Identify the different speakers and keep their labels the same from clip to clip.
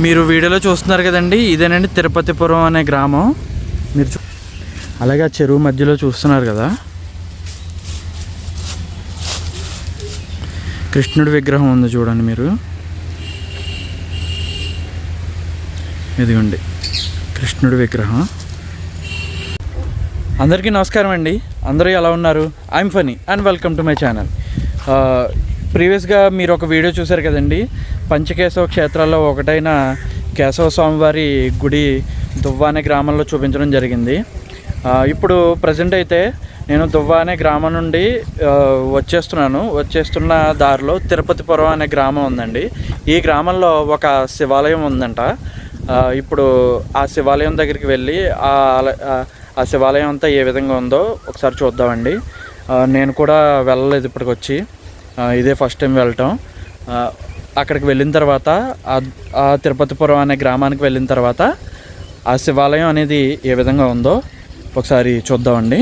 Speaker 1: మీరు వీడియోలో చూస్తున్నారు కదండి, ఇదేనండి తిరుపతిపురం అనే గ్రామం. మీరు అలాగే ఆ చెరువు మధ్యలో చూస్తున్నారు కదా, కృష్ణుడి విగ్రహం ఉంది చూడండి మీరు. ఇదిగోండి కృష్ణుడి విగ్రహం. అందరికీ నమస్కారం అండి. అందరూ ఎలా ఉన్నారు? I'm Phani and welcome to my channel. ప్రీవియస్గా మీరు ఒక వీడియో చూశారు కదండి, పంచకేశవ క్షేత్రాల్లో ఒకటైన కేశవ స్వామివారి గుడి దువ్వ అనే గ్రామంలో చూపించడం జరిగింది. ఇప్పుడు ప్రజెంట్ అయితే నేను దువ్వ అనే గ్రామం నుండి వచ్చేస్తున్న దారిలో తిరుపతిపురం అనే గ్రామం ఉందండి. ఈ గ్రామంలో ఒక శివాలయం ఉందంట. ఇప్పుడు ఆ శివాలయం దగ్గరికి వెళ్ళి ఆ శివాలయం అంతా ఏ విధంగా ఉందో ఒకసారి చూద్దామండి. నేను కూడా వెళ్ళలేదు ఇప్పటికొచ్చి, ఇదే ఫస్ట్ టైం వెళ్ళటం. అక్కడికి వెళ్ళిన తర్వాత ఆ తిరుపతిపురం అనే గ్రామానికి వెళ్ళిన తర్వాత ఆ శివాలయం అనేది ఏ విధంగా ఉందో ఒకసారి చూద్దామండి.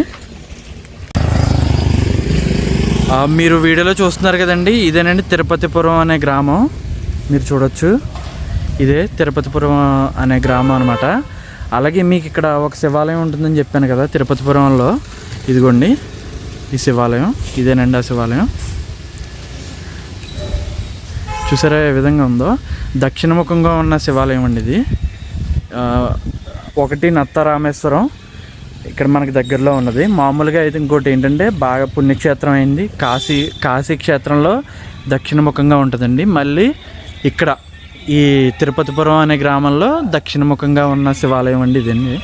Speaker 1: మీరు వీడియోలో చూస్తున్నారు కదండి, ఇదేనండి తిరుపతిపురం అనే గ్రామం. మీరు చూడొచ్చు, ఇదే తిరుపతిపురం అనే గ్రామం అనమాట. అలాగే మీకు ఇక్కడ ఒక శివాలయం ఉంటుందని చెప్పాను కదా తిరుపతిపురంలో. ఇదిగోండి ఈ శివాలయం, ఇదేనండి ఆ శివాలయం. చూసారా ఏ విధంగా ఉందో? దక్షిణముఖంగా ఉన్న శివాలయం అండి ఇది. ఒకటి నత్త రామేశ్వరం ఇక్కడ మనకి దగ్గరలో ఉన్నది. మామూలుగా అయితే ఇంకోటి ఏంటంటే బాగా పుణ్యక్షేత్రం అయింది కాశీ క్షేత్రంలో దక్షిణముఖంగా ఉంటుందండి. మళ్ళీ ఇక్కడ ఈ తిరుపతిపురం అనే గ్రామంలో దక్షిణముఖంగా ఉన్న శివాలయం అండి ఇదండి.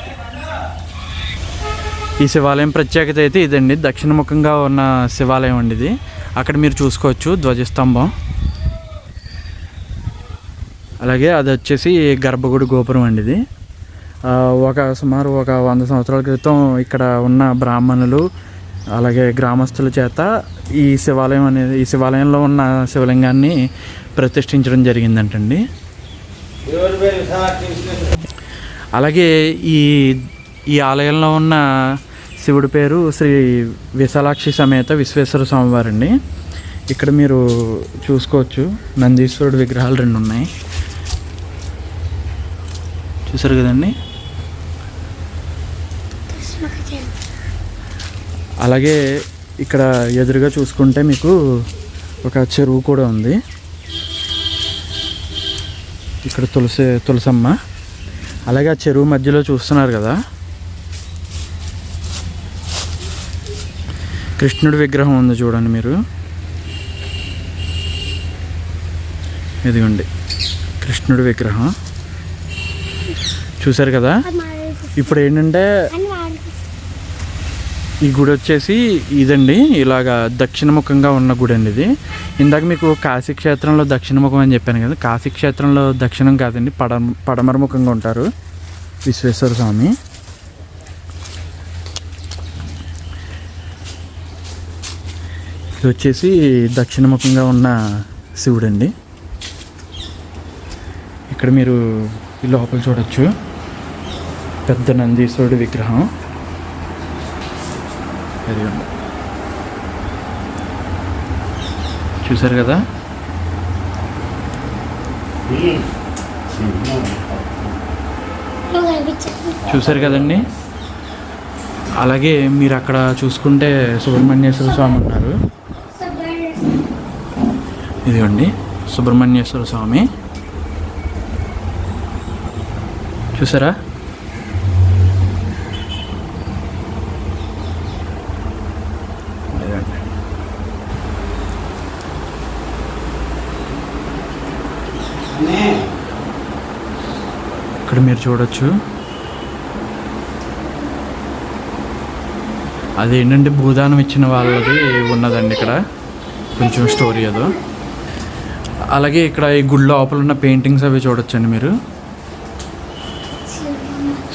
Speaker 1: ఈ శివాలయం ప్రత్యేకత అయితే ఇదండి, దక్షిణముఖంగా ఉన్న శివాలయం అండి ఇది. అక్కడ మీరు చూసుకోవచ్చు ధ్వజస్తంభం. అలాగే అది వచ్చేసి గర్భగుడి గోపురం అండి ఇది. సుమారు 100 సంవత్సరాల క్రితం ఇక్కడ ఉన్న బ్రాహ్మణులు అలాగే గ్రామస్తుల చేత ఈ శివాలయంలో ఉన్న శివలింగాన్ని ప్రతిష్ఠించడం జరిగిందంటండి. అలాగే ఈ ఆలయంలో ఉన్న శివుడి పేరు శ్రీ విశాలాక్షి సమేత విశ్వేశ్వర స్వామివారండి. ఇక్కడ మీరు చూసుకోవచ్చు నందీశ్వరుడు విగ్రహాలు 2 ఉన్నాయి, చూసారు కదండి. అలాగే ఇక్కడ ఎదురుగా చూసుకుంటే మీకు ఒక చెరువు కూడా ఉంది. ఇక్కడ తులసమ్మ. అలాగే ఆ చెరువు మధ్యలో చూస్తున్నారు కదా కృష్ణుడి విగ్రహం ఉంది చూడండి మీరు. ఇదిగోండి కృష్ణుడి విగ్రహం, చూసారు కదా. ఇప్పుడు ఏంటంటే ఈ గుడి వచ్చేసి ఇదండి, ఇలాగా దక్షిణముఖంగా ఉన్న గుడి అండి ఇది. ఇందాక మీకు కాశీ క్షేత్రంలో దక్షిణముఖం అని చెప్పాను కదా, కాశీ క్షేత్రంలో దక్షిణం కాదండి, పడమరముఖంగా ఉంటారు విశ్వేశ్వర స్వామి. ఇది వచ్చేసి దక్షిణముఖంగా ఉన్న శివుడండి. ఇక్కడ మీరు ఈ లోపల చూడొచ్చు పెద్ద నందీశ్వరుడి విగ్రహం. అది చూసారు కదా. చూసారు కదండి. అలాగే మీరు అక్కడ చూసుకుంటే సుబ్రహ్మణ్యేశ్వర స్వామి ఉన్నారు. ఇదిగోండి సుబ్రహ్మణ్యేశ్వర స్వామి, చూసారా. ఇక్కడ మీరు చూడొచ్చు అదేంటంటే భూదానం ఇచ్చిన వాళ్ళది ఉన్నదండి ఇక్కడ కొంచెం స్టోరీ అదో. అలాగే ఇక్కడ ఈ గుడి లోపల ఉన్న పెయింటింగ్స్ అవి చూడొచ్చండి మీరు,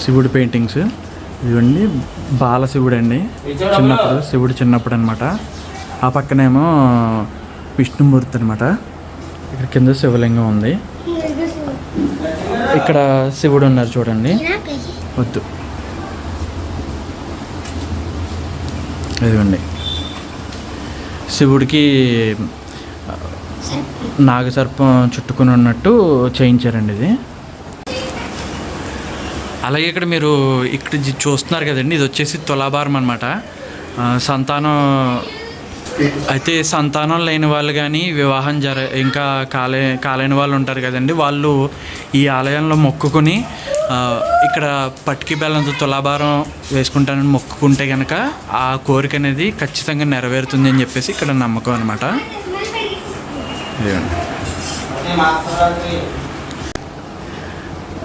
Speaker 1: శివుడి పెయింటింగ్స్. ఇదిగోండి బాలశివుడు అండి, శివుడు చిన్నప్పుడు అనమాట. ఆ పక్కనేమో విష్ణుమూర్తి అనమాట. ఇక్కడ కింద శివలింగం ఉంది. ఇక్కడ శివుడు ఉన్నారు చూడండి. వద్దు, ఇదిగోండి శివుడికి నాగసర్పం చుట్టుకుని ఉన్నట్టు చేయించారండి ఇది. అలాగే ఇక్కడ మీరు ఇక్కడ చూస్తున్నారు కదండి, ఇది వచ్చేసి తులాభారం అనమాట. సంతానం అయితే సంతానం లేని వాళ్ళు కానీ వివాహం ఇంకా కాలేని వాళ్ళు ఉంటారు కదండి, వాళ్ళు ఈ ఆలయంలో మొక్కుకొని ఇక్కడ పట్టికి బెల్లంతో తులాభారం వేసుకుంటానని మొక్కుకుంటే కనుక ఆ కోరిక అనేది ఖచ్చితంగా నెరవేరుతుంది అని చెప్పేసి ఇక్కడ నమ్మకం అనమాట.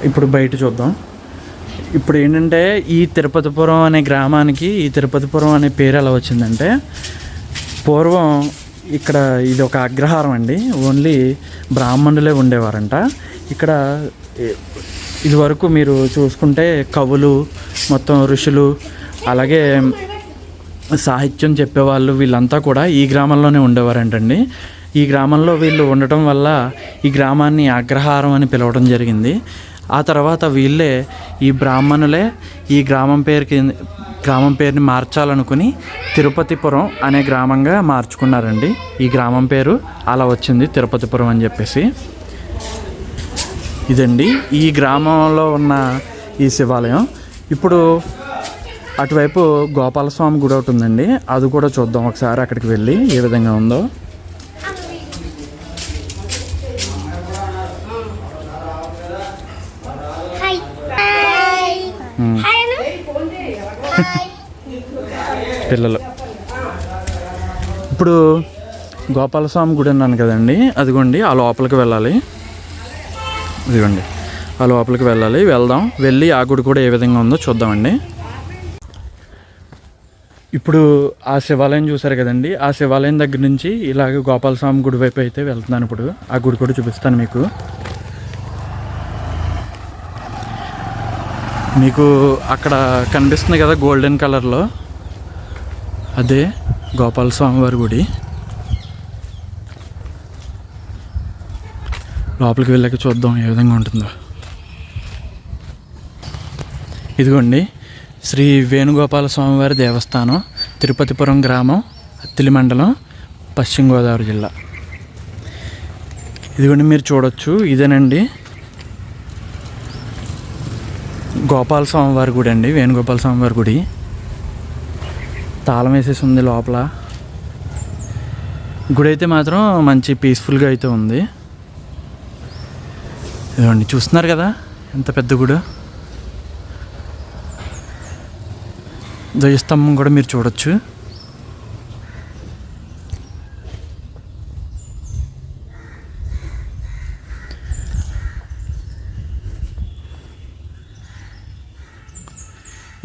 Speaker 1: ఇప్పుడు బయట చూద్దాం. ఇప్పుడు ఏంటంటే ఈ తిరుపతిపురం అనే గ్రామానికి ఈ తిరుపతిపురం అనే పేరు ఎలా వచ్చిందంటే, పూర్వం ఇక్కడ ఇది ఒక అగ్రహారం అండి. ఓన్లీ బ్రాహ్మణులే ఉండేవారంట ఇక్కడ. ఇదివరకు మీరు చూసుకుంటే కవులు, మొత్తం ఋషులు, అలాగే సాహిత్యం చెప్పేవాళ్ళు వీళ్ళంతా కూడా ఈ గ్రామంలోనే ఉండేవారంటండి. ఈ గ్రామంలో వీళ్ళు ఉండటం వల్ల ఈ గ్రామాన్ని అగ్రహారం అని పిలవడం జరిగింది. ఆ తర్వాత వీళ్ళే ఈ బ్రాహ్మణులే ఈ గ్రామం పేరుని మార్చాలనుకుని తిరుపతిపురం అనే గ్రామంగా మార్చుకున్నారండి. ఈ గ్రామం పేరు అలా వచ్చింది, తిరుపతిపురం అని చెప్పేసి. ఇదండి ఈ గ్రామంలో ఉన్న ఈ శివాలయం. ఇప్పుడు అటువైపు గోపాలస్వామి గుడి ఒకటి ఉందండి, అది కూడా చూద్దాం ఒకసారి. అక్కడికి వెళ్ళి ఏ విధంగా ఉందో. పిల్లలు ఇప్పుడు గోపాలస్వామి గుడి అన్నాను కదండి, అదిగోండి ఆ లోపలికి వెళ్ళాలి. ఇదిగోండి ఆ లోపలికి వెళ్దాం. వెళ్ళి ఆ గుడి కూడా ఏ విధంగా ఉందో చూద్దామండి. ఇప్పుడు ఆ శివాలయం చూసారు కదండి, ఆ శివాలయం దగ్గర నుంచి ఇలాగ గోపాలస్వామి గుడి వైపు అయితే వెళ్తున్నాను. ఇప్పుడు ఆ గుడి కూడా చూపిస్తాను మీకు. అక్కడ కనిపిస్తుంది కదా గోల్డెన్ కలర్లో, అదే గోపాలస్వామి వారి గుడి. లోపలికి వెళ్ళాక చూద్దాం ఏ విధంగా ఉంటుందో. ఇదిగోండి శ్రీ వేణుగోపాల స్వామివారి దేవస్థానం, తిరుపతిపురం గ్రామం, అత్తిలి మండలం, పశ్చిమ గోదావరి జిల్లా. ఇదిగోండి మీరు చూడొచ్చు, ఇదేనండి గోపాల స్వామివారి గుడి అండి, వేణుగోపాల స్వామివారి గుడి. తాళం వేసేసి ఉంది లోపల. గుడి అయితే మాత్రం మంచి పీస్ఫుల్గా అయితే ఉంది. ఇదిగోండి చూస్తున్నారు కదా ఎంత పెద్ద గుడి. ధ్వజస్తంభం కూడా మీరు చూడొచ్చు.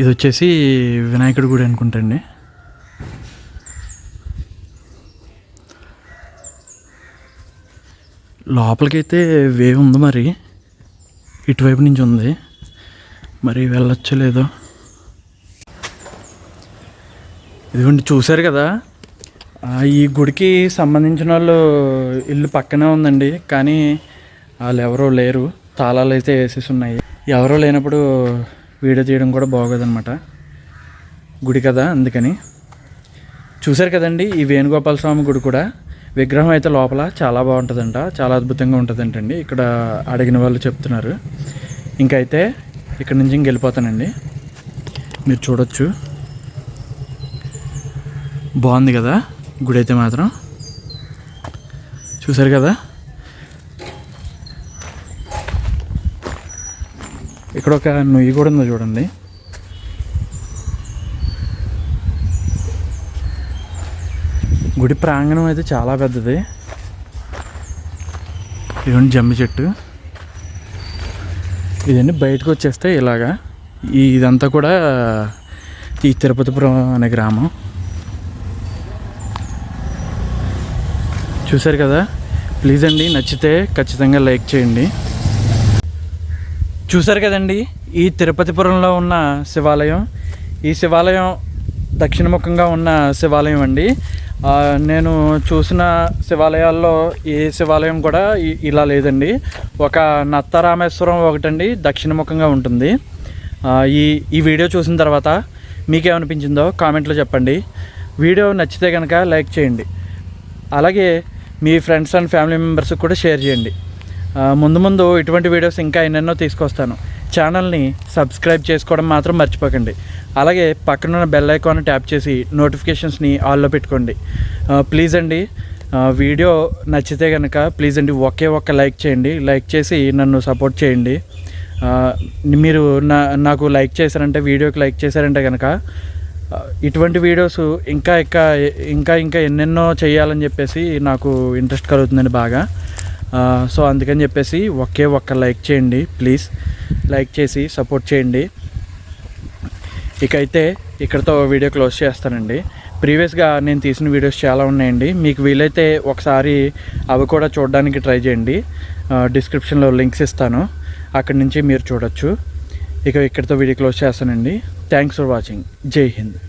Speaker 1: ఇది వచ్చేసి వినాయకుడి గుడి అనుకుంటండి. లోపలికైతే వే ఉంది, మరి ఇటువైపు నుంచి ఉంది, మరి వెళ్ళొచ్చో లేదో. ఇదిగోండి చూశారు కదా, ఈ గుడికి సంబంధించిన వాళ్ళు ఇల్లు పక్కనే ఉందండి, కానీ వాళ్ళు ఎవరో లేరు. తాళాలు అయితే వేసేసి ఉన్నాయి. ఎవరో లేనప్పుడు వీడియో తీయడం కూడా బాగోదన్నమాట, గుడి కదా అందుకని. చూశారు కదండి ఈ వేణుగోపాల స్వామి గుడి కూడా. విగ్రహం అయితే లోపల చాలా బాగుంటుందంట, చాలా అద్భుతంగా ఉంటుందంటండి ఇక్కడ అడిగిన వాళ్ళు చెప్తున్నారు. ఇంకైతే ఇక్కడ నుంచి వెళ్ళిపోతానండి. మీరు చూడొచ్చు, బాగుంది కదా గుడి అయితే మాత్రం. చూశారు కదా, ఇక్కడ ఒక నుయ్యి కూడా ఉందో చూడండి. గుడి ప్రాంగణం అయితే చాలా పెద్దది. ఇదండి జమ్మి చెట్టు. ఇదండి బయటకు వచ్చేస్తే ఇలాగా ఇదంతా కూడా ఈ తిరుపతిపురం అనే గ్రామం. చూశారు కదా, ప్లీజ్ అండి నచ్చితే ఖచ్చితంగా లైక్ చేయండి. చూశారు కదండి ఈ తిరుపతిపురంలో ఉన్న శివాలయం. ఈ శివాలయం దక్షిణముఖంగా ఉన్న శివాలయం అండి. నేను చూసిన శివాలయాల్లో ఏ శివాలయం కూడా ఇలా లేదండి. ఒక నత్తరామేశ్వరం ఒకటండి దక్షిణముఖంగా ఉంటుంది. ఈ వీడియో చూసిన తర్వాత మీకేమనిపించిందో కామెంట్లో చెప్పండి. వీడియో నచ్చితే కనుక లైక్ చేయండి. అలాగే మీ ఫ్రెండ్స్ అండ్ ఫ్యామిలీ మెంబర్స్కి కూడా షేర్ చేయండి. ముందు ముందు ఇటువంటి వీడియోస్ ఇంకా ఎన్నెన్నో తీసుకొస్తాను. ఛానల్ని సబ్స్క్రైబ్ చేసుకోవడం మాత్రం మర్చిపోకండి. అలాగే పక్కనున్న బెల్ ఐకాన్ ట్యాప్ చేసి నోటిఫికేషన్స్ని ఆల్లో పెట్టుకోండి. ప్లీజ్ అండి, వీడియో నచ్చితే కనుక ప్లీజ్ అండి ఒక్క లైక్ చేయండి. లైక్ చేసి నన్ను సపోర్ట్ చేయండి. మీరు నాకు లైక్ చేశారంటే, వీడియోకి లైక్ చేశారంటే కనుక ఇటువంటి వీడియోస్ ఇంకా ఎన్నెన్నో చేయాలని చెప్పేసి నాకు ఇంట్రెస్ట్ కలుగుతుందండి బాగా. సో అందుకని చెప్పేసి ఒక్క లైక్ చేయండి ప్లీజ్. లైక్ చేసి సపోర్ట్ చేయండి. ఇకైతే ఇక్కడతో వీడియో క్లోజ్ చేస్తానండి. ప్రీవియస్గా నేను తీసిన వీడియోస్ చాలా ఉన్నాయండి. మీకు వీలైతే ఒకసారి అవి కూడా చూడడానికి ట్రై చేయండి. డిస్క్రిప్షన్లో లింక్స్ ఇస్తాను, అక్కడి నుంచి మీరు చూడొచ్చు. ఇక ఇక్కడితో వీడియో క్లోజ్ చేస్తానండి. Thanks for watching. జై హింద్.